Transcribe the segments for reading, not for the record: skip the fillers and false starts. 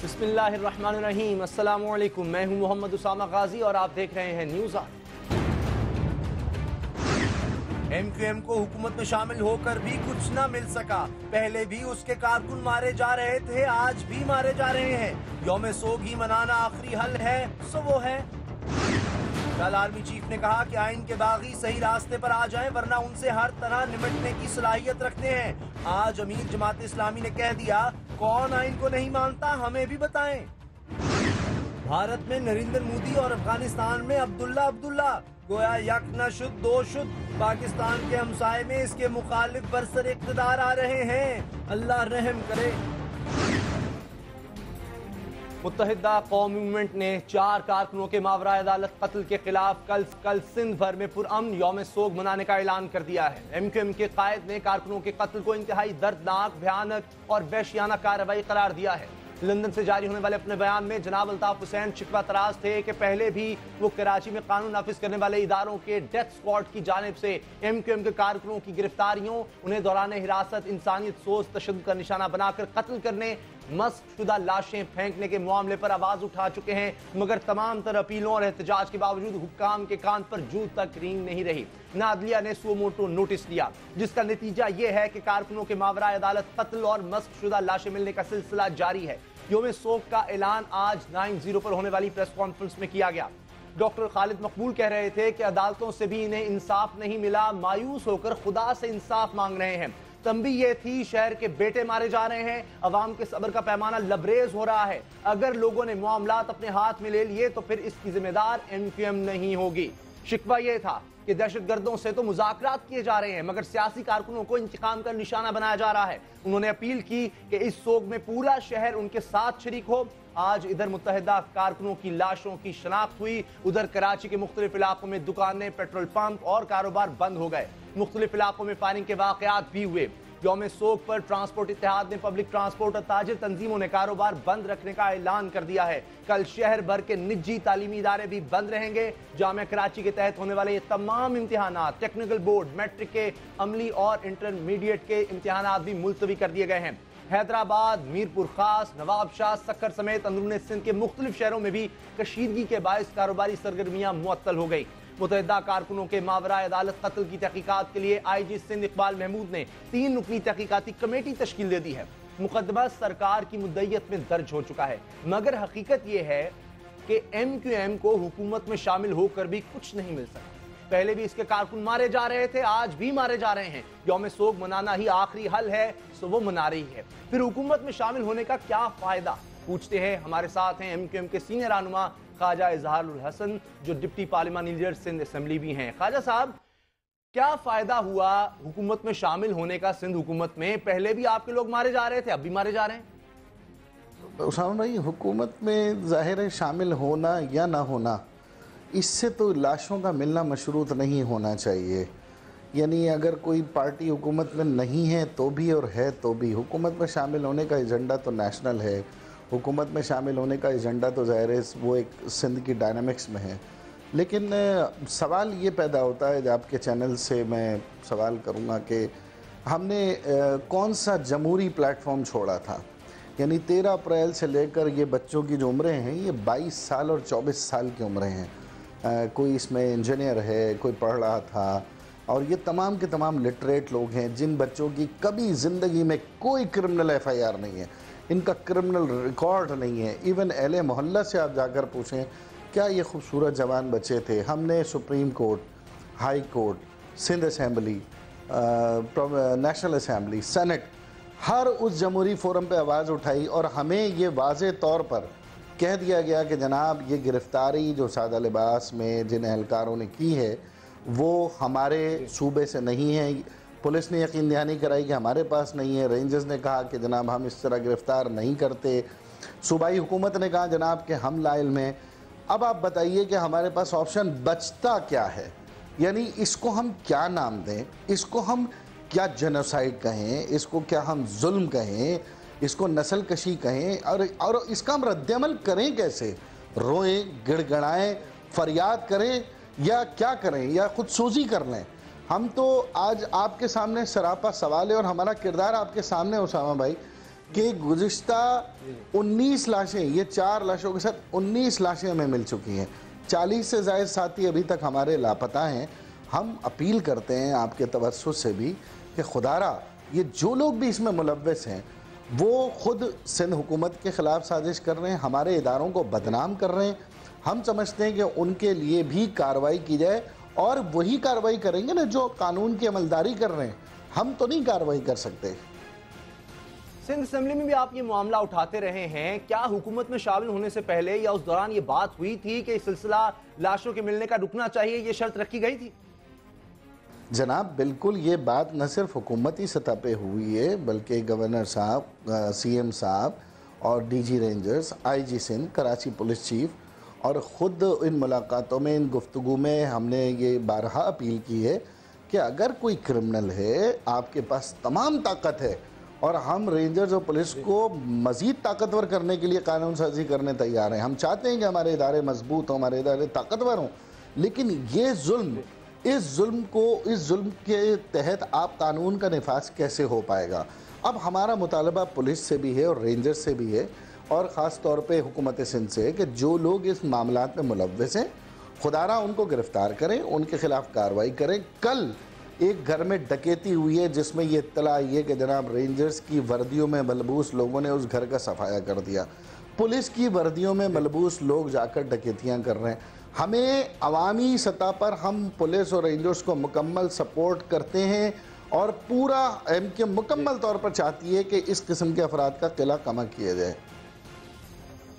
بسم اللہ الرحمن الرحیم، السلام علیکم، میں ہوں محمد اسامہ غازی اور آپ دیکھ رہے ہیں news on. M Q M کو حکومت میں شامل ہو کر بھی کچھ نہ مل سکا۔ پہلے بھی اس کے کارکن مارے جا رہے تھے، آج بھی مارے جا رہے ہیں۔ یوم سوگ ہی منانا آخری حل ہے، سو وہ ہے۔ کل آرمی چیف نے کہا کہ آئین کے باغی صحیح راستے پر آ جائیں ورنہ ان سے ہر طرح نمٹنے کی صلاحیت رکھتے ہیں۔ آج امیر جماعت اسلامی نے کہہ دیا، کون آئین کو نہیں مانتا ہمیں بھی بتائیں۔ بھارت میں نریندر مودی اور افغانستان میں عبداللہ گویا یک نہ شد دو شد۔ پاکستان کے ہمسائے میں اس کے مخالف برسر اقتدار آ رہے ہیں، اللہ رحم کرے۔ متحدہ قوم موومنٹ نے 4 کارکنوں کے ماورائے عدالت قتل کے خلاف کل سندھ بھر میں پرامن یوم سوگ منانے کا اعلان کر دیا ہے۔ ایم کیو ایم کے قائد نے کارکنوں کے قتل کو انتہائی دردناک، بھیانک اور وحشیانہ کارروائی قرار دیا ہے۔ لندن سے جاری ہونے والے اپنے بیان میں جناب الطاف حسین شکوہ تراز تھے کہ پہلے بھی وہ کراچی میں قانون نافذ کرنے والے اداروں کے ڈیتھ اسکواڈ کی جانب سے ایم کیو ایم کے کارکنوں کی گرفتاریوں، انہیں دوران حراست انسانیت سوز تشدد کا نشانہ بنا کر قتل کرنے، مسخ شدہ لاشیں پھینکنے کے معاملے پر آواز اٹھا چکے ہیں، مگر تمام تر اپیلوں اور احتجاج کے باوجود حکام کے کان پر جوں تک رینگ نہیں رہی۔ نہ عدلیہ نے سو موٹو نوٹس لیا، جس کا نتیجہ یہ ہے کہ کارکنوں کے ماورائے عدالت قتل اور مسخ شدہ لاشیں ملنے کا سلسلہ جاری ہے۔ یوم سوگ کا اعلان آج 9-0 پر ہونے والی پریس کانفرنس میں کیا گیا۔ ڈاکٹر خالد مقبول کہہ رہے تھے کہ عدالتوں سے بھی انہیں انصاف نہیں ملا، مایوس ہو کر خدا سے انصاف مانگ رہے ہیں۔ تنبیہ یہ تھی، شہر کے بیٹے مارے جا رہے ہیں، عوام کے صبر کا پیمانہ لبریز ہو رہا ہے۔ اگر لوگوں نے معاملات اپنے ہاتھ میں لے لیے تو پھر اس کی ذمہ دار ایم کیو ایم نہیں ہوگی۔ شکوہ یہ تھا کہ دہشت گردوں سے تو مذاکرات کیے جا رہے ہیں مگر سیاسی کارکنوں کو انتقام کا نشانہ بنایا جا رہا ہے۔ انہوں نے اپیل کی کہ اس سوگ میں پورا شہر ان کے ساتھ شریک ہو۔ آج ادھر متحدہ کارکنوں کی لاشوں کی شناخت ہوئی، ادھر کراچی کے مختلف علاقوں میں دکانیں، پیٹرول پمپ اور کاروبار بند ہو گئے۔ مختلف علاقوں میں فائرنگ کے واقعات بھی ہوئے۔ یوم سوگ پر ٹرانسپورٹ اتحاد نے پبلک ٹرانسپورٹ اور تاجر تنظیموں نے کاروبار بند رکھنے کا اعلان کر دیا ہے۔ کل شہر بھر کے نجی تعلیمی ادارے بھی بند رہیں گے۔ جامعہ کراچی کے تحت ہونے والے یہ تمام امتحانات، ٹیکنیکل بورڈ، میٹرک کے عملی اور انٹرمیڈیٹ کے امتحانات بھی ملتوی کر دیے گئے ہیں۔ حیدرآباد، میرپور خاص، نواب شاہ، سکھر سمیت اندرون سندھ کے مختلف شہروں میں بھی کشیدگی کے باعث کاروباری سرگرمیاں معطل ہو گئی۔ متحدہ کارکنوں کے ماورائے عدالت قتل کی تحقیقات کے لیے آئی جی سندھ اقبال محمود نے 3 رکنی تحقیقاتی کمیٹی تشکیل دے دی ہے۔ مقدمہ سرکار کی مدعیت میں درج ہو چکا ہے، مگر حقیقت یہ ہے کہ ایم کیو ایم کو حکومت میں شامل ہو کر بھی کچھ نہیں مل سکا۔ پہلے بھی اس کے کارکن مارے جا رہے تھے، آج بھی مارے جا رہے ہیں۔ یوم سوگ منانا ہی آخری حل ہے، سو وہ منا رہی ہے۔ پھر حکومت میں شامل ہونے کا کیا فائدہ؟ پوچھتے ہیں۔ ہمارے ساتھ ہیں ایم کیو ایم کے سینئر رہنما خواجہ اظہار الحسن، جو ڈپٹی پارلیمانی لیڈر سندھ اسمبلی بھی ہیں۔ خواجہ صاحب، کیا فائدہ ہوا حکومت میں شامل ہونے کا سندھ حکومت میں؟ پہلے بھی آپ کے لوگ مارے جا رہے تھے، اب بھی مارے جا رہے ہیں۔ اسامہ بھائی، حکومت میں ظاہر ہے شامل ہونا یا نہ ہونا، اس سے تو لاشوں کا ملنا مشروط نہیں ہونا چاہیے۔ یعنی اگر کوئی پارٹی حکومت میں نہیں ہے تو بھی اور ہے تو بھی، حکومت میں شامل ہونے کا ایجنڈا تو نیشنل ہے، حکومت میں شامل ہونے کا ایجنڈا تو ظاہر ہے وہ ایک سندھ کی ڈائنامکس میں ہے۔ لیکن سوال یہ پیدا ہوتا ہے، آپ کے چینل سے میں سوال کروں گا کہ ہم نے کون سا جمہوری پلیٹ فارم چھوڑا تھا؟ یعنی 13 اپریل سے لے کر یہ بچوں کی جو عمریں ہیں، یہ 22 سال اور 24 سال کی عمریں ہیں۔ کوئی اس میں انجینئر ہے، کوئی پڑھ رہا تھا، اور یہ تمام کے تمام لٹریٹ لوگ ہیں جن بچوں کی کبھی زندگی میں کوئی کرمنل ایف آئی آر نہیں ہے، ان کا کرمنل ریکارڈ نہیں ہے۔ ایون اہل محلہ سے آپ جا کر پوچھیں، کیا یہ خوبصورت جوان بچے تھے؟ ہم نے Supreme Court, High Court, Sindh Assembly, National Assembly, Senate, ہر اس جمہوری فورم پہ آواز اٹھائی اور ہمیں یہ واضح طور پر کہہ دیا گیا کہ جناب یہ گرفتاری جو سادہ لباس میں جن اہلکاروں نے کی ہے وہ ہمارے صوبے سے نہیں ہے۔ پولیس نے یقین دہانی کرائی کہ ہمارے پاس نہیں ہے، رینجرز نے کہا کہ جناب ہم اس طرح گرفتار نہیں کرتے، صوبائی حکومت نے کہا جناب کہ ہم لا علم ہیں۔ اب آپ بتائیے کہ ہمارے پاس آپشن بچتا کیا ہے؟ یعنی اس کو ہم کیا نام دیں؟ اس کو ہم کیا جنوسائیڈ کہیں؟ اس کو کیا ہم ظلم کہیں؟ اس کو نسل کشی کہیں؟ اور اس کا ہم رد عمل کریں کیسے؟ روئیں، گڑ گڑائیں، فریاد کریں یا کیا کریں، یا خود سوزی کر لیں؟ ہم تو آج آپ کے سامنے سراپا سوال ہے اور ہمارا کردار آپ کے سامنے اسامہ بھائی کہ گزشتہ 19 لاشیں، یہ 4 لاشوں کے ساتھ 19 لاشیں ہمیں مل چکی ہیں، 40 سے زائد ساتھی ابھی تک ہمارے لاپتہ ہیں۔ ہم اپیل کرتے ہیں آپ کے توسط سے بھی کہ خدارا یہ جو لوگ بھی اس میں ملوث ہیں وہ خود سندھ حکومت کے خلاف سازش کر رہے ہیں، ہمارے اداروں کو بدنام کر رہے ہیں۔ ہم سمجھتے ہیں کہ ان کے لیے بھی کارروائی کی جائے، اور وہی کارروائی کریں گے نا جو قانون کی عملداری کر رہے ہیں، ہم تو نہیں کارروائی کر سکتے۔ سندھ اسمبلی میں بھی آپ یہ معاملہ اٹھاتے رہے ہیں، کیا حکومت میں شامل ہونے سے پہلے یا اس دوران یہ بات ہوئی تھی کہ سلسلہ لاشوں کے ملنے کا رکنا چاہیے، یہ شرط رکھی گئی تھی؟ جناب بالکل یہ بات نہ صرف حکومتی سطح پہ ہوئی ہے بلکہ گورنر صاحب، سی ایم صاحب اور ڈی جی رینجرز، آئی جی سندھ، کراچی پولیس چیف، اور خود ان ملاقاتوں میں، ان گفتگو میں ہم نے یہ بارہا اپیل کی ہے کہ اگر کوئی کرمنل ہے، آپ کے پاس تمام طاقت ہے، اور ہم رینجرز اور پولیس کو مزید طاقتور کرنے کے لیے قانون سازی کرنے تیار ہیں۔ ہم چاہتے ہیں کہ ہمارے ادارے مضبوط ہوں، ہمارے ادارے طاقتور ہوں، لیکن یہ ظلم، اس ظلم کے تحت آپ قانون کا نفاذ کیسے ہو پائے گا؟ اب ہمارا مطالبہ پولیس سے بھی ہے اور رینجر سے بھی ہے، اور خاص طور پہ حکومت سندھ سے، کہ جو لوگ اس معاملات میں ملوث ہیں خدارا ان کو گرفتار کریں، ان کے خلاف کارروائی کریں۔ کل ایک گھر میں ڈکیتی ہوئی ہے جس میں یہ اطلاع آئی ہے کہ جناب رینجرز کی وردیوں میں ملبوس لوگوں نے اس گھر کا صفایا کر دیا، پولیس کی وردیوں میں ملبوس لوگ جا کر ڈکیتیاں کر رہے ہیں۔ ہمیں عوامی سطح پر ہم پولیس اور رینجرز کو مکمل سپورٹ کرتے ہیں، اور پورا ایم کے مکمل طور پر چاہتی ہے کہ اس قسم کے افراد کا قلعہ کما کیا جائے۔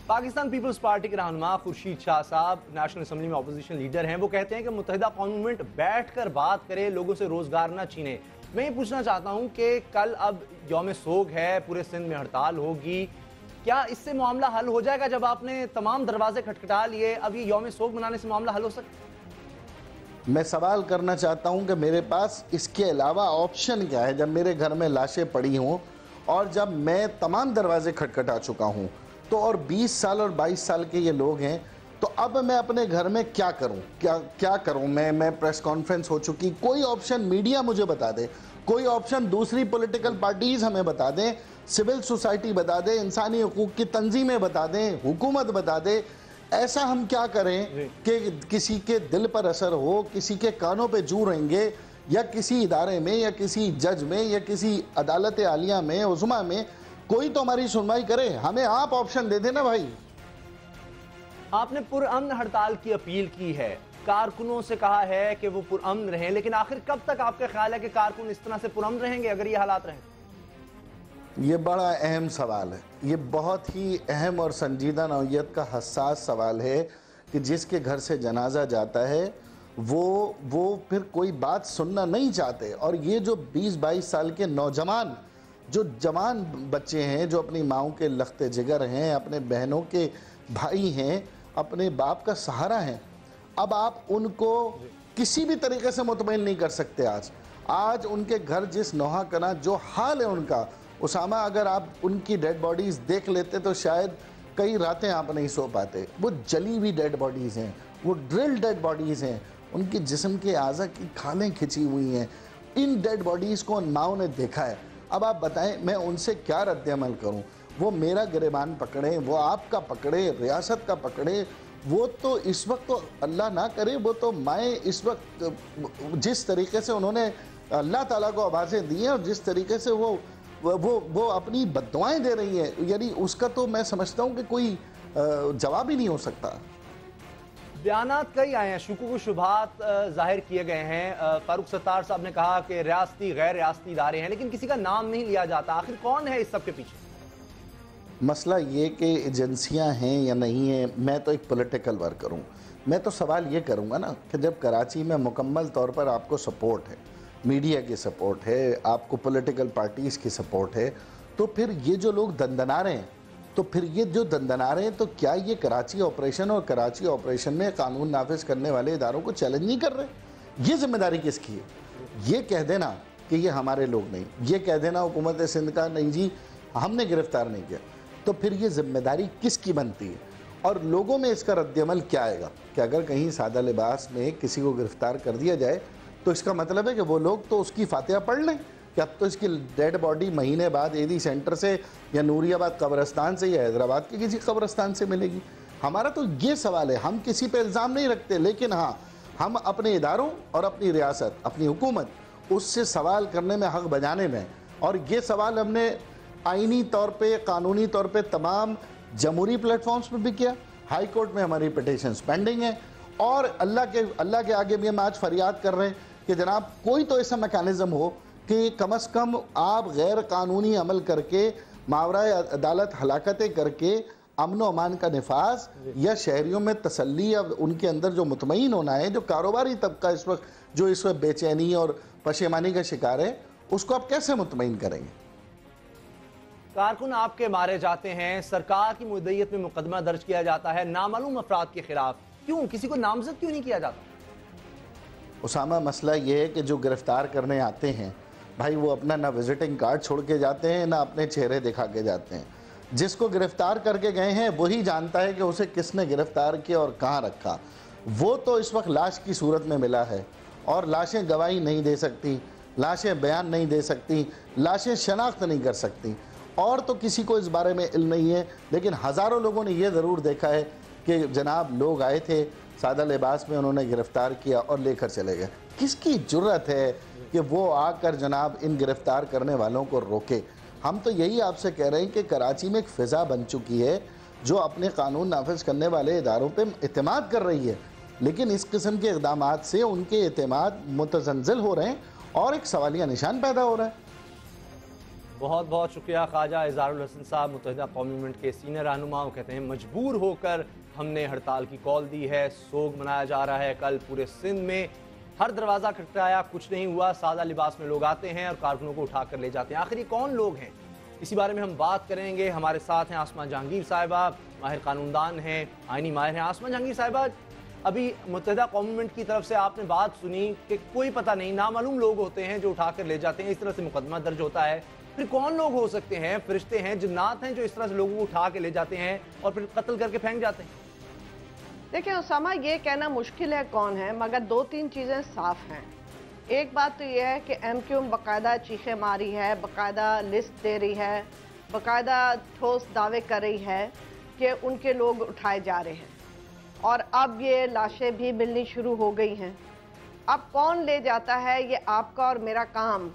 پاکستان پیپلز پارٹی کے رہنما خورشید شاہ صاحب نیشنل اسمبلی میں اپوزیشن لیڈر ہیں، وہ کہتے ہیں کہ متحدہ قوم موومنٹ بیٹھ کر بات کرے، لوگوں سے روزگار نہ چھینے۔ میں یہ پوچھنا چاہتا ہوں کہ کل اب یوم سوگ ہے، پورے سندھ میں ہڑتال ہوگی، کیا اس سے معاملہ حل ہو جائے گا؟ جب آپ نے تمام دروازے کھٹکھٹا لیے، اب یہ یوم سوگ منانے سے معاملہ حل ہو سکتا؟ میں سوال کرنا چاہتا ہوں کہ میرے پاس اس کے علاوہ آپشن کیا ہے؟ جب میرے گھر میں لاشیں پڑی ہوں اور جب میں تمام دروازے کھٹکھٹا چکا ہوں تو، اور 20 سال اور 22 سال کے یہ لوگ ہیں، تو اب میں اپنے گھر میں کیا کروں؟ کیا کروں؟ میں پریس کانفرنس ہو چکی، کوئی آپشن میڈیا مجھے بتا دے، کوئی آپشن دوسری پولیٹیکل پارٹیز ہمیں بتا دیں، سول سوسائٹی بتا دے، انسانی حقوق کی تنظیمیں بتا دیں، حکومت بتا دے۔ ایسا ہم کیا کریں کہ کسی کے دل پر اثر ہو، کسی کے کانوں پہ جو رہیں گے، یا کسی ادارے میں یا کسی جج میں یا کسی عدالت عالیہ میں، عظمیٰ میں کوئی تو ہماری سنوائی کرے؟ ہمیں آپ آپشن دے دیں نا بھائی۔ آپ نے پرامن ہڑتال کی اپیل کی ہے، کارکنوں سے کہا ہے کہ وہ پرامن رہیں، لیکن آخر کب تک آپ کا خیال ہے کہ کارکن اس طرح سے پرامن رہیں گے اگر یہ حالات رہیں؟ یہ بڑا اہم سوال ہے، یہ بہت ہی اہم اور سنجیدہ نوعیت کا حساس سوال ہے کہ جس کے گھر سے جنازہ جاتا ہے وہ پھر کوئی بات سننا نہیں چاہتے، اور یہ جو 20-22 سال کے نوجوان، جو جوان بچے ہیں، جو اپنی ماؤں کے لخت جگر ہیں، اپنے بہنوں کے بھائی ہیں، اپنے باپ کا سہارا ہیں، اب آپ ان کو کسی بھی طریقے سے مطمئن نہیں کر سکتے۔ آج ان کے گھر جس نوحہ کنا جو حال ہے ان کا، اسامہ اگر آپ ان کی ڈیڈ باڈیز دیکھ لیتے تو شاید کئی راتیں آپ نہیں سو پاتے۔ وہ جلی ہوئی ڈیڈ باڈیز ہیں، وہ ڈرل ڈیڈ باڈیز ہیں، ان کے جسم کے اعضاء کی کھالیں کھچی ہوئی ہیں۔ ان ڈیڈ باڈیز کو ان ماؤں نے دیکھا ہے۔ اب آپ بتائیں میں ان سے کیا رد عمل کروں؟ وہ میرا گریبان پکڑیں، وہ آپ کا پکڑے، ریاست کا پکڑے، وہ تو اس وقت تو اللہ نہ کرے، وہ تو مائیں اس وقت جس طریقے سے انہوں نے اللہ تعالیٰ کو آوازیں دی ہیں اور جس طریقے سے وہ اپنی بددعائیں دے رہی ہیں، یعنی اس کا تو میں سمجھتا ہوں کہ کوئی جواب ہی نہیں ہو سکتا۔ بیانات کئی آئے ہیں، شکوک و شبہات ظاہر کیے گئے ہیں۔ فاروق ستار صاحب نے کہا کہ ریاستی غیر ریاستی ادارے ہیں، لیکن کسی کا نام نہیں لیا جاتا۔ آخر کون ہے اس سب کے پیچھے؟ مسئلہ یہ کہ ایجنسیاں ہیں یا نہیں ہیں، میں تو ایک پولیٹیکل ورکر ہوں۔ میں تو سوال یہ کروں گا نا کہ جب کراچی میں مکمل طور پر آپ کو سپورٹ ہے، میڈیا کی سپورٹ ہے، آپ کو پولیٹیکل پارٹیز کی سپورٹ ہے، تو پھر یہ جو لوگ دندنا رہے ہیں، تو کیا یہ کراچی آپریشن اور کراچی آپریشن میں قانون نافذ کرنے والے اداروں کو چیلنج نہیں کر رہے؟ یہ ذمہ داری کس کی ہے؟ یہ کہہ دینا کہ یہ ہمارے لوگ نہیں، یہ کہہ دینا حکومت سندھ کا نہیں جی ہم نے گرفتار نہیں کیا، تو پھر یہ ذمہ داری کس کی بنتی ہے؟ اور لوگوں میں اس کا رد عمل کیا آئے گا کہ اگر کہیں سادہ لباس میں کسی کو گرفتار کر دیا جائے تو اس کا مطلب ہے کہ وہ لوگ تو اس کی فاتحہ پڑھ لیں، کہ اب تو اس کی ڈیڈ باڈی مہینے بعد ایدی سینٹر سے یا نوری آباد قبرستان سے یا حیدرآباد کے کسی قبرستان سے ملے گی؟ ہمارا تو یہ سوال ہے. ہم کسی پہ الزام نہیں رکھتے، لیکن ہاں ہم اپنے اداروں اور اپنی ریاست، اپنی حکومت اس سے سوال کرنے میں، حق بجانے میں، اور یہ سوال ہم نے آئینی طور پہ، قانونی طور پہ تمام جمہوری پلیٹ فارمز پہ بھی کیا. ہائی کورٹ میں ہماری پٹیشنز پینڈنگ ہیں، اور اللہ کے آگے بھی ہم آج فریاد کر رہے ہیں کہ جناب کوئی تو ایسا میکانزم ہو کہ کم از کم آپ غیر قانونی عمل کر کے، ماورائے عدالت ہلاکتیں کر کے امن و امان کا نفاذ، یا شہریوں میں تسلی، یا ان کے اندر جو مطمئن ہونا ہے، جو کاروباری طبقہ اس وقت بے چینی اور پشیمانی کا شکار ہے، اس کو آپ کیسے مطمئن کریں گے؟ کارکن آپ کے مارے جاتے ہیں، سرکار کی مدعیت میں مقدمہ درج کیا جاتا ہے نامعلوم افراد کے خلاف، کیوں کسی کو نامزد کیوں نہیں کیا جاتا؟ اسامہ، مسئلہ یہ ہے کہ جو گرفتار کرنے آتے ہیں بھائی، وہ اپنا نہ وزٹنگ کارڈ چھوڑ کے جاتے ہیں، نہ اپنے چہرے دکھا کے جاتے ہیں. جس کو گرفتار کر کے گئے ہیں وہی جانتا ہے کہ اسے کس نے گرفتار کیا اور کہاں رکھا. وہ تو اس وقت لاش کی صورت میں ملا ہے، اور لاشیں گواہی نہیں دے سکتی، لاشیں بیان نہیں دے سکتی، لاشیں شناخت نہیں کر سکتی، اور تو کسی کو اس بارے میں علم نہیں ہے. لیکن ہزاروں لوگوں نے یہ ضرور دیکھا ہے کہ جناب لوگ آئے تھے سادہ لباس میں، انہوں نے گرفتار کیا اور لے کر چلے گئے. کس کی جرت ہے کہ وہ آ کر جناب ان گرفتار کرنے والوں کو روکے؟ ہم تو یہی آپ سے کہہ رہے ہیں کہ کراچی میں ایک فضا بن چکی ہے جو اپنے قانون نافذ کرنے والے اداروں پہ اعتماد کر رہی ہے، لیکن اس قسم کے اقدامات سے ان کے اعتماد متزلزل ہو رہے ہیں اور ایک سوالیہ نشان پیدا ہو رہا ہے. بہت بہت شکریہ خواجہ اظہار الحسن صاحب، متحدہ قومی موومنٹ کے سینئر رہنما. وہ کہتے ہیں مجبور ہو کر ہم نے ہڑتال کی کال دی ہے، سوگ منایا جا رہا ہے. کل پورے سندھ میں ہر دروازہ کھٹکھٹایا، کچھ نہیں ہوا. سادہ لباس میں لوگ آتے ہیں اور کارکنوں کو اٹھا کر لے جاتے ہیں. آخر یہ کون لوگ ہیں؟ اسی بارے میں ہم بات کریں گے. ہمارے ساتھ ہیں آسماں جہانگیر صاحبہ، ماہر قانون دان ہیں، آئینی ماہر ہیں. آسماں جہانگیر صاحبہ، ابھی متحدہ قومی موومنٹ کی طرف سے آپ نے بات سنی کہ کوئی پتہ نہیں، نامعلوم لوگ ہوتے ہیں جو اٹھا کر لے جاتے ہیں، اس طرح سے مقدمہ درج ہوتا ہے. پھر کون لوگ ہو سکتے ہیں؟ فرشتے ہیں، جنات ہیں جو اس طرح سے لوگوں کو اٹھا کے لے جاتے ہیں اور پھر قتل کر کے پھینک جاتے ہیں؟ دیکھیں اسامہ، یہ کہنا مشکل ہے کون ہے، مگر دو تین چیزیں صاف ہیں. ایک بات تو یہ ہے کہ ایم کیو ایم باقاعدہ چیخیں ماری ہے، باقاعدہ لسٹ دے رہی ہے، باقاعدہ ٹھوس دعوے کر رہی ہے کہ ان کے لوگ اٹھائے جا رہے ہیں، اور اب یہ لاشیں بھی ملنی شروع ہو گئی ہیں. اب کون لے جاتا ہے، یہ آپ کا اور میرا کام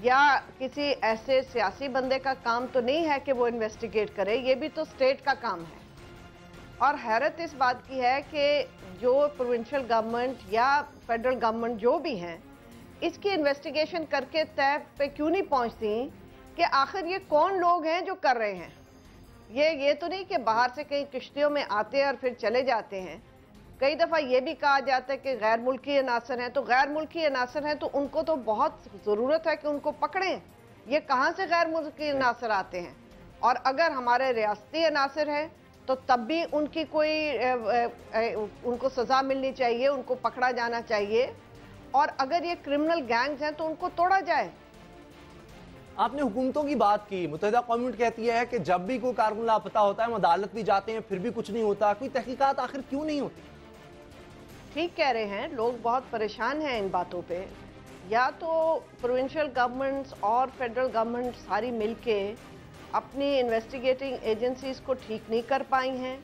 یا کسی ایسے سیاسی بندے کا کام تو نہیں ہے کہ وہ انویسٹیگیٹ کرے، یہ بھی تو اسٹیٹ کا کام ہے. اور حیرت اس بات کی ہے کہ جو پروونشل گورنمنٹ یا فیڈرل گورنمنٹ جو بھی ہیں، اس کی انویسٹیگیشن کر کے طے پہ کیوں نہیں پہنچتی کہ آخر یہ کون لوگ ہیں جو کر رہے ہیں. یہ تو نہیں کہ باہر سے کہیں کشتیوں میں آتے اور پھر چلے جاتے ہیں. کئی دفعہ یہ بھی کہا جاتا ہے کہ غیر ملکی عناصر ہیں، تو غیر ملکی عناصر ہیں تو ان کو تو بہت ضرورت ہے کہ ان کو پکڑیں. یہ کہاں سے غیر ملکی عناصر آتے ہیں؟ اور اگر ہمارے ریاستی عناصر ہیں تو تب بھی ان کی ان کو سزا ملنی چاہیے، ان کو پکڑا جانا چاہیے. اور اگر یہ کرمنل گینگز ہیں تو ان کو توڑا جائے. آپ نے حکومتوں کی بات کی. متحدہ قومی موومنٹ کہتی ہے کہ جب بھی کوئی کارکن لاپتہ ہوتا ہے ہم عدالت بھی جاتے ہیں، پھر بھی کچھ نہیں ہوتا. کوئی تحقیقات آخر کیوں نہیں ہوتی؟ ٹھیک کہہ رہے ہیں، لوگ بہت پریشان ہیں ان باتوں پہ. یا تو پروونشل گورنمنٹس اور فیڈرل گورنمنٹ ساری مل کے اپنی انویسٹیگیٹنگ ایجنسیز کو ٹھیک نہیں کر پائی ہیں.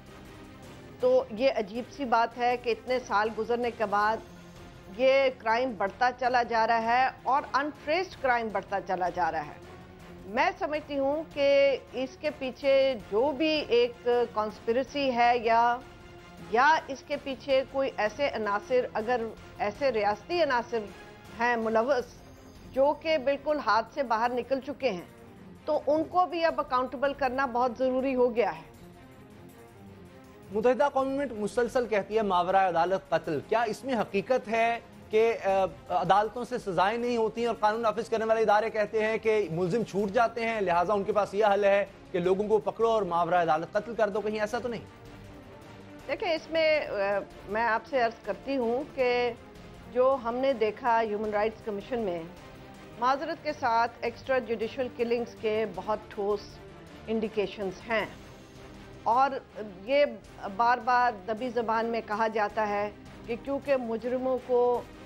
تو یہ عجیب سی بات ہے کہ اتنے سال گزرنے کے بعد یہ کرائم بڑھتا چلا جا رہا ہے اور انٹریسڈ کرائم بڑھتا چلا جا رہا ہے. میں سمجھتی ہوں کہ اس کے پیچھے جو بھی ایک کانسپریسی ہے یا اس کے پیچھے کوئی ایسے عناصر، اگر ایسے ریاستی عناصر ہیں ملوث جو کہ بالکل ہاتھ سے باہر نکل چکے ہیں، تو ان کو بھی اب اکاؤنٹیبل کرنا بہت ضروری ہو گیا ہے. متحدہ قومی موومنٹ مسلسل کہتی ہے ماورائے عدالت قتل. کیا اس میں حقیقت ہے کہ عدالتوں سے سزائیں نہیں ہوتی اور قانون نافذ کرنے والے ادارے کہتے ہیں کہ ملزم چھوٹ جاتے ہیں، لہٰذا ان کے پاس یہ حل ہے کہ لوگوں کو پکڑو اور ماورائے عدالت قتل کر دو؟ کہیں ایسا تو نہیں؟ دیکھیں، اس میں آپ سے عرض کرتی ہوں کہ جو ہم نے دیکھا ہیومن رائٹس کمیشن میں، معذرت کے ساتھ ایکسٹرا جوڈیشل کلنگز کے بہت ٹھوس انڈیکیشنز ہیں. اور یہ بار بار دبی زبان میں کہا جاتا ہے کہ کیونکہ مجرموں کو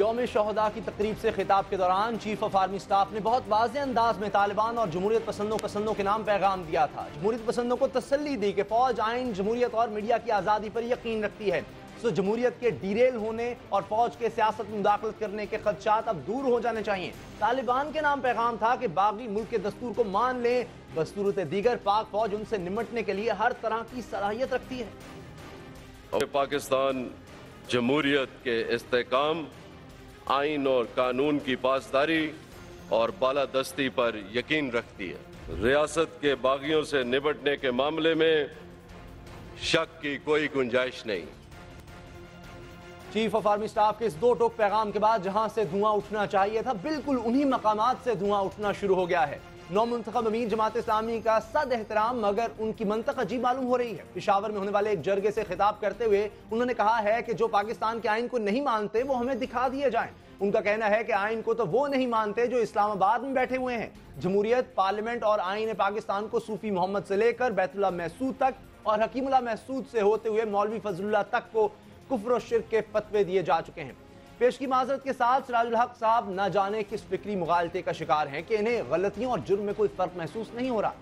یوم شہداء کی تقریب سے خطاب کے دوران چیف آف آرمی سٹاف نے بہت واضح انداز میں طالبان اور جمہوریت پسندوں کے نام پیغام دیا تھا۔ جمہوریت پسندوں کو تسلی دی کہ فوج آئین، جمہوریت اور میڈیا کی آزادی پر یقین رکھتی ہے، تو جمہوریت کے ڈیریل ہونے اور فوج کے سیاست میں مداخلت کرنے کے خدشات اب دور ہو جانے چاہیے۔ طالبان کے نام پیغام تھا کہ باغی ملک کے دستور کو مان لیں، بصورت دیگر پاک فوج ان سے نمٹنے کے لیے ہر طرح کی صلاحیت رکھتی ہے۔ پاکستان جمہوریت کے استحکام، آئین اور قانون کی پاسداری اور بالادستی پر یقین رکھتی ہے۔ ریاست کے باغیوں سے نمٹنے کے معاملے میں شک کی کوئی گنجائش نہیں۔ چیف آف آرمی سٹاف کے اس دو ٹوک پیغام کے بعد جہاں سے دھواں اٹھنا چاہیے تھا، بالکل انہی مقامات سے دھواں اٹھنا شروع ہو گیا ہے۔ نو منتخب امیر جماعت اسلامی کا صد احترام، مگر ان کی منطق عجیب معلوم ہو رہی ہے۔ پشاور میں ہونے والے ایک جرگے سے خطاب کرتے ہوئے انہوں نے کہا ہے کہ جو پاکستان کے آئین کو نہیں مانتے وہ ہمیں دکھا دیے جائیں۔ ان کا کہنا ہے کہ آئین کو تو وہ نہیں مانتے جو اسلام آباد میں بیٹھے ہوئے ہیں۔ جمہوریت، پارلیمنٹ اور آئین پاکستان کو صوفی محمد سے لے کر بیت اللہ محسود تک اور حکیم اللہ محسود سے ہوتے ہوئے مولوی فضل اللہ تک کو کفر و شرک کے فتوے دیے جا چکے ہیں۔ پیش کی معذرت کے ساتھ سراج الحق صاحب نہ جانے کس فکری مغالطے کا شکار ہیں کہ انہیں غلطیوں اور جرم میں کوئی فرق محسوس نہیں ہو رہا۔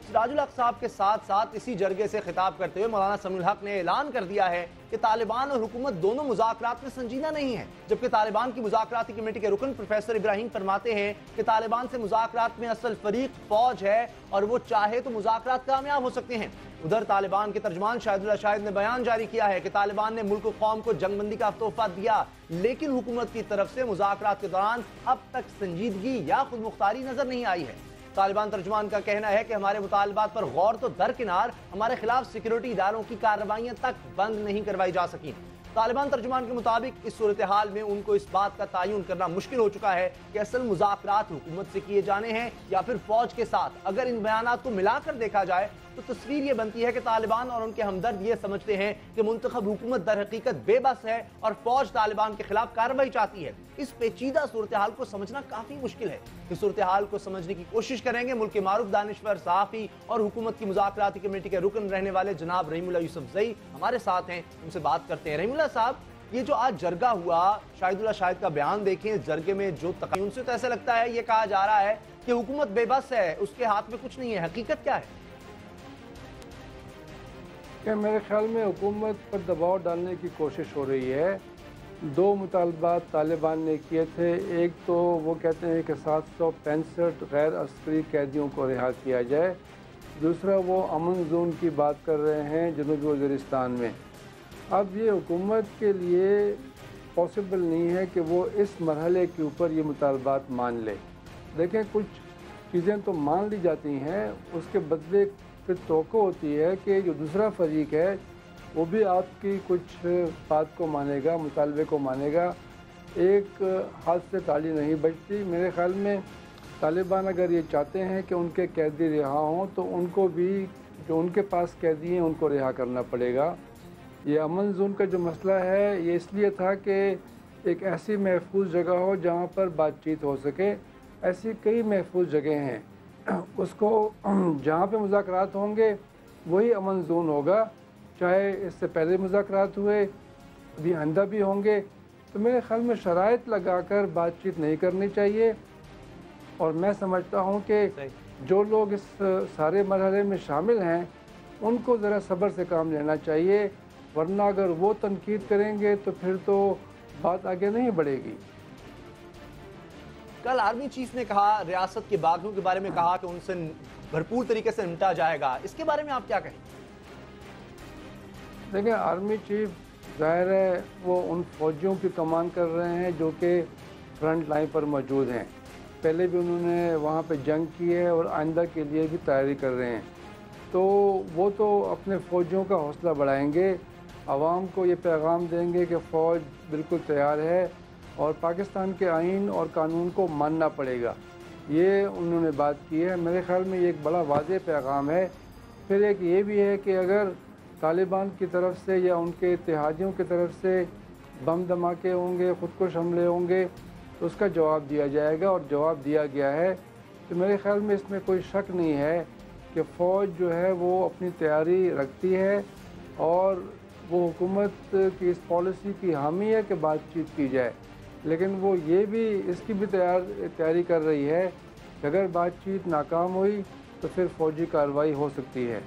سراج الحق صاحب کے ساتھ ساتھ اسی جرگے سے خطاب کرتے ہوئے مولانا سمیع الحق نے اعلان کر دیا ہے کہ طالبان اور حکومت دونوں مذاکرات میں سنجیدہ نہیں ہیں، جبکہ طالبان کی مذاکراتی کمیٹی کے رکن پروفیسر ابراہیم فرماتے ہیں کہ طالبان سے مذاکرات میں اصل فریق فوج ہے اور وہ چاہے تو مذاکرات کامیاب ہو سکتے ہیں۔ ادھر طالبان کے ترجمان شاہد اللہ شاہد نے بیان جاری کیا ہے کہ طالبان نے ملک و قوم کو جنگ بندی کا تحفہ دیا، لیکن حکومت کی طرف سے مذاکرات کے دوران اب تک سنجیدگی یا خود مختاری نظر نہیں آئی ہے۔ طالبان ترجمان کا کہنا ہے کہ ہمارے مطالبات پر غور تو درکنار ہمارے خلاف سیکیورٹی اداروں کی کارروائیاں تک بند نہیں کروائی جا سکیں۔ طالبان ترجمان کے مطابق اس صورتحال میں ان کو اس بات کا تعین کرنا مشکل ہو چکا ہے کہ اصل مذاکرات حکومت سے کیے جانے ہیں یا پھر فوج کے ساتھ۔ اگر ان بیانات کو ملا کر دیکھا جائے تو تصویر یہ بنتی ہے کہ طالبان اور ان کے ہمدرد یہ سمجھتے ہیں کہ منتخب حکومت در حقیقت بے بس ہے اور فوج طالبان کے خلاف کارروائی چاہتی ہے۔ اس پیچیدہ صورتحال کو سمجھنا کافی مشکل ہے۔ اس صورتحال کو سمجھنے کی کوشش کریں گے ملک کے معروف دانشور، صحافی اور حکومت کی مذاکراتی کمیٹی کے رکن رہنے والے جناب رحیم اللہ یوسف زئی ہمارے ساتھ ہیں، ان سے بات کرتے ہیں۔ رحیم اللہ صاحب، یہ جو آج جرگہ ہوا، شاہد اللہ شاہد کا بیان دیکھیں، اس جرگے میں جو تقریر، ان سے تو ایسا لگتا ہے یہ کہا جا رہا ہے کہ حکومت بے بس ہے، اس کے ہاتھ میں کچھ نہیں ہے۔ حقیقت کیا ہے؟ کہ میرے خیال میں حکومت پر دباؤ ڈالنے کی کوشش ہو رہی ہے۔ دو مطالبات طالبان نے کیے تھے، ایک تو وہ کہتے ہیں کہ 765 غیر عسکری قیدیوں کو رہا کیا جائے، دوسرا وہ امن زون کی بات کر رہے ہیں جنوبی وزیرستان میں۔ اب یہ حکومت کے لیے پاسبل نہیں ہے کہ وہ اس مرحلے کے اوپر یہ مطالبات مان لے۔ دیکھیں، کچھ چیزیں تو مان لی جاتی ہیں، اس کے بدلے پھر توقع ہوتی ہے کہ جو دوسرا فریق ہے وہ بھی آپ کی کچھ بات کو مانے گا، مطالبے کو مانے گا۔ ایک ہاتھ سے تالی نہیں بجتی۔ میرے خیال میں طالبان اگر یہ چاہتے ہیں کہ ان کے قیدی رہا ہوں تو ان کو بھی جو ان کے پاس قیدی ہیں ان کو رہا کرنا پڑے گا۔ یہ امن زون کا جو مسئلہ ہے یہ اس لیے تھا کہ ایک ایسی محفوظ جگہ ہو جہاں پر بات چیت ہو سکے۔ ایسی کئی محفوظ جگہیں ہیں، اس کو جہاں پہ مذاکرات ہوں گے وہی امن زون ہوگا، چاہے اس سے پہلے مذاکرات ہوئے، ابھی آئندہ بھی ہوں گے۔ تو میرے خیال میں شرائط لگا کر بات چیت نہیں کرنی چاہیے، اور میں سمجھتا ہوں کہ جو لوگ اس سارے مرحلے میں شامل ہیں ان کو ذرا صبر سے کام لینا چاہیے، ورنہ اگر وہ تنقید کریں گے تو پھر تو بات آگے نہیں بڑھے گی۔ کل آرمی چیف نے کہا، ریاست کے باغیوں کے بارے میں کہا کہ ان سے بھرپور طریقے سے نمٹا جائے گا، اس کے بارے میں آپ کیا کہیں؟ دیکھیں، آرمی چیف ظاہر ہے وہ ان فوجیوں کی کمان کر رہے ہیں جو کہ فرنٹ لائن پر موجود ہیں، پہلے بھی انہوں نے وہاں پہ جنگ کی ہے اور آئندہ کے لیے بھی تیاری کر رہے ہیں، تو وہ تو اپنے فوجیوں کا حوصلہ بڑھائیں گے، عوام کو یہ پیغام دیں گے کہ فوج بالکل تیار ہے اور پاکستان کے آئین اور قانون کو ماننا پڑے گا۔ یہ انہوں نے بات کی ہے، میرے خیال میں یہ ایک بڑا واضح پیغام ہے۔ پھر ایک یہ بھی ہے کہ اگر طالبان کی طرف سے یا ان کے اتحادیوں کی طرف سے بم دھماکے ہوں گے، خودکش حملے ہوں گے تو اس کا جواب دیا جائے گا، اور جواب دیا گیا ہے۔ تو میرے خیال میں اس میں کوئی شک نہیں ہے کہ فوج جو ہے وہ اپنی تیاری رکھتی ہے اور وہ حکومت کی اس پالیسی کی حامی ہے کہ بات چیت کی جائے۔ لیکن وہ یہ بھی اس کی بھی تیاری کر رہی ہے کہ اگر بات چیت ناکام ہوئی تو پھر فوجی کارروائی ہو سکتی ہے۔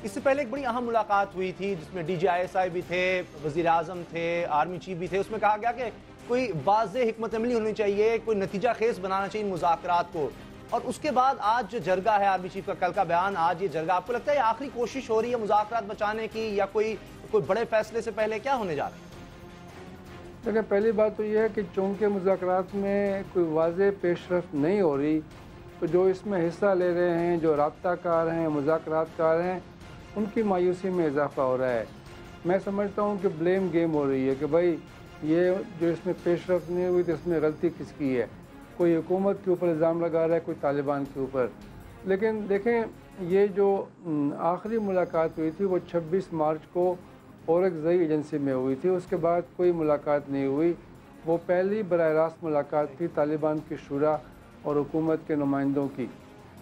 اس سے پہلے ایک بڑی اہم ملاقات ہوئی تھی جس میں DGISI بھی تھے، وزیر اعظم تھے، آرمی چیف بھی تھے۔ اس میں کہا گیا کہ کوئی واضح حکمت عملی ہونی چاہیے، کوئی نتیجہ خیز بنانا چاہیے مذاکرات کو، اور اس کے بعد آج جو جرگہ ہے آرمی چیف کا کل کا بیان، آج یہ جرگہ، آپ کو لگتا ہے یہ آخری کوشش ہو رہی ہے مذاکرات بچانے کی، یا کوئی بڑے فیصلے سے پہلے کیا ہونے جا رہا ہے؟ دیکھیں، پہلی بات تو یہ ہے کہ چونکہ مذاکرات میں کوئی واضح پیش رفت نہیں ہو رہی، تو جو اس میں حصہ لے رہے ہیں، جو رابطہ کار ہیں، مذاکرات کار ہیں، ان کی مایوسی میں اضافہ ہو رہا ہے۔ میں سمجھتا ہوں کہ بلیم گیم ہو رہی ہے کہ بھائی یہ جو اس میں پیش رفت نہیں ہوئی تو اس میں غلطی کس کی ہے، کوئی حکومت کے اوپر الزام لگا رہا ہے، کوئی طالبان کے اوپر۔ لیکن دیکھیں، یہ جو آخری ملاقات ہوئی تھی وہ 26 مارچ کو اورکزئی ایجنسی میں ہوئی تھی، اس کے بعد کوئی ملاقات نہیں ہوئی۔ وہ پہلی براہ راست ملاقات تھی طالبان کی شورا اور حکومت کے نمائندوں کی۔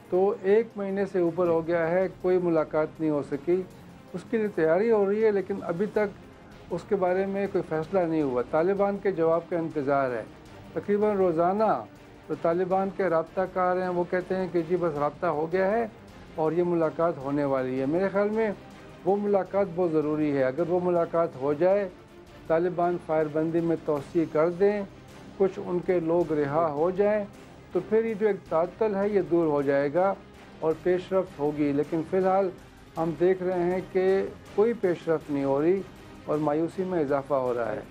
تو 1 مہینے سے اوپر ہو گیا ہے، کوئی ملاقات نہیں ہو سکی۔ اس کے لیے تیاری ہو رہی ہے، لیکن ابھی تک اس کے بارے میں کوئی فیصلہ نہیں ہوا۔ طالبان کے جواب کا انتظار ہے۔ تقریباً روزانہ جو طالبان کے رابطہ کار ہیں وہ کہتے ہیں کہ جی بس رابطہ ہو گیا ہے اور یہ ملاقات ہونے والی ہے۔ میرے خیال میں وہ ملاقات بہت ضروری ہے۔ اگر وہ ملاقات ہو جائے، طالبان فائر بندی میں توسیع کر دیں، کچھ ان کے لوگ رہا ہو جائیں، تو پھر یہ جو ایک تعطل ہے یہ دور ہو جائے گا اور پیش رفت ہوگی۔ لیکن فی الحال ہم دیکھ رہے ہیں کہ کوئی پیش رفت نہیں ہو رہی اور مایوسی میں اضافہ ہو رہا ہے۔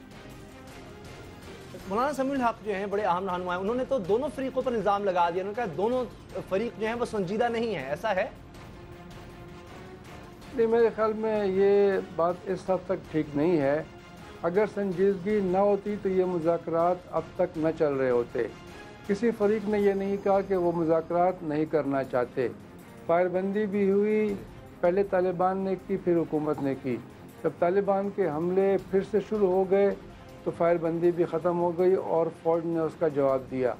مولانا سمیع الحق جو ہیں بڑے اہم رہنما ہیں، انہوں نے تو دونوں فریقوں پر الزام لگا دیا، انہوں نے کہا دونوں فریق جو ہیں وہ سنجیدہ نہیں ہیں، ایسا ہے؟ نہیں، میرے خیال میں یہ بات اس حد تک ٹھیک نہیں ہے۔ اگر سنجیدگی نہ ہوتی تو یہ مذاکرات اب تک نہ چل رہے ہوتے۔ کسی فریق نے یہ نہیں کہا کہ وہ مذاکرات نہیں کرنا چاہتے۔ فائر بندی بھی ہوئی، پہلے طالبان نے کی، پھر حکومت نے کی۔ جب طالبان کے حملے پھر سے شروع ہو گئے تو فائر بندی بھی ختم ہو گئی اور فوج نے اس کا جواب دیا۔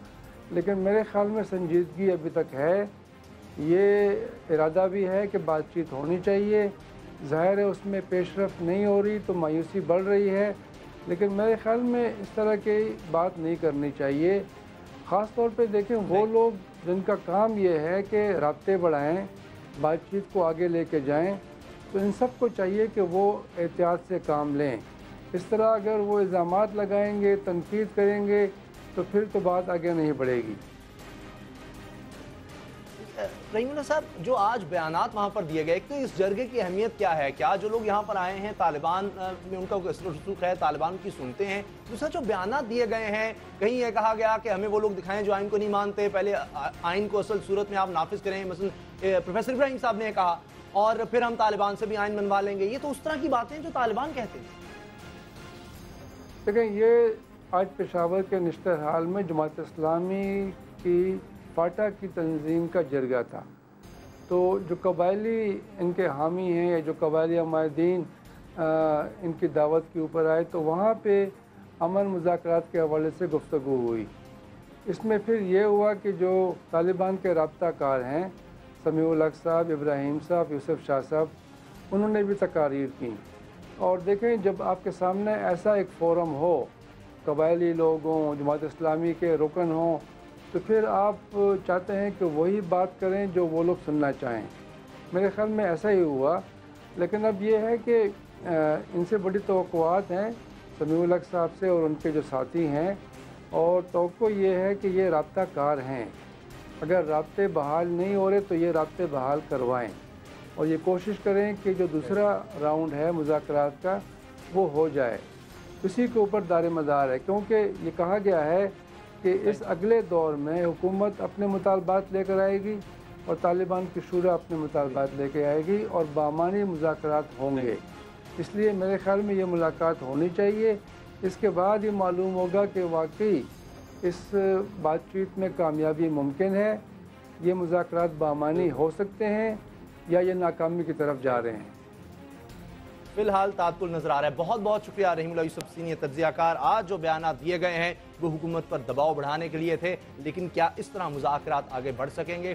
لیکن میرے خیال میں سنجیدگی ابھی تک ہے، یہ ارادہ بھی ہے کہ بات چیت ہونی چاہیے۔ ظاہر ہے اس میں پیش رفت نہیں ہو رہی تو مایوسی بڑھ رہی ہے، لیکن میرے خیال میں اس طرح کی بات نہیں کرنی چاہیے۔ خاص طور پہ دیکھیں، وہ لوگ جن کا کام یہ ہے کہ رابطے بڑھائیں، بات چیت کو آگے لے کے جائیں، تو ان سب کو چاہیے کہ وہ احتیاط سے کام لیں۔ اس طرح اگر وہ الزامات لگائیں گے، تنقید کریں گے، تو پھر تو بات آگے نہیں بڑھے گی۔ رحیم اللہ صاحب، جو آج بیانات وہاں پر دیے گئے، ایک تو اس جرگے کی اہمیت کیا ہے؟ کیا جو لوگ یہاں پر آئے ہیں طالبان میں ان کا رسوخ ہے، طالبان کی سنتے ہیں؟ دوسرا جو بیانات دیے گئے ہیں، کہیں یہ کہا گیا کہ ہمیں وہ لوگ دکھائیں جو آئین کو نہیں مانتے، پہلے آئین کو اصل صورت میں آپ نافذ کریں، مثلا پروفیسر ابراہیم صاحب نے کہا، اور پھر ہم طالبان سے بھی آئین بنوا لیں گے۔ یہ تو اس طرح کی باتیں جو طالبان کہتے ہیں۔ دیکھیں، یہ آج پشاور کے نشتر حال میں جماعت اسلامی کی فاٹا کی تنظیم کا جرگہ تھا۔ تو جو قبائلی ان کے حامی ہیں یا جو قبائلی عمائدین ان کی دعوت کے اوپر آئے، تو وہاں پہ امن مذاکرات کے حوالے سے گفتگو ہوئی۔ اس میں پھر یہ ہوا کہ جو طالبان کے رابطہ کار ہیں، سمیع الحق صاحب، ابراہیم صاحب، یوسف شاہ صاحب، انہوں نے بھی تقاریر کی۔ اور دیکھیں، جب آپ کے سامنے ایسا ایک فورم ہو، قبائلی لوگ ہوں، جماعت اسلامی کے رکن ہوں، تو پھر آپ چاہتے ہیں کہ وہی بات کریں جو وہ لوگ سننا چاہیں۔ میرے خیال میں ایسا ہی ہوا، لیکن اب یہ ہے کہ ان سے بڑی توقعات ہیں سمیع الحق صاحب سے اور ان کے جو ساتھی ہیں، اور توقع یہ ہے کہ یہ رابطہ کار ہیں۔ اگر رابطے بحال نہیں ہو رہے تو یہ رابطے بحال کروائیں اور یہ کوشش کریں کہ جو دوسرا راؤنڈ ہے مذاکرات کا وہ ہو جائے۔ اسی کے اوپر دار مدار ہے، کیونکہ یہ کہا گیا ہے کہ اس اگلے دور میں حکومت اپنے مطالبات لے کر آئے گی اور طالبان کی شورا اپنے مطالبات لے کے آئے گی اور بامعنی مذاکرات ہوں گے۔ اس لیے میرے خیال میں یہ ملاقات ہونی چاہیے۔ اس کے بعد یہ معلوم ہوگا کہ واقعی اس بات چیت میں کامیابی ممکن ہے، یہ مذاکرات بامعنی ہو سکتے ہیں یا یہ ناکامی کی طرف جا رہے ہیں۔ فی الحال تعطل نظر آ رہا ہے۔ بہت بہت شکریہ رحیم اللہ یوسف، سینئر تجزیہ کار۔ آج جو بیانات دیے گئے ہیں وہ حکومت پر دباؤ بڑھانے کے لیے تھے، لیکن کیا اس طرح مذاکرات آگے بڑھ سکیں گے؟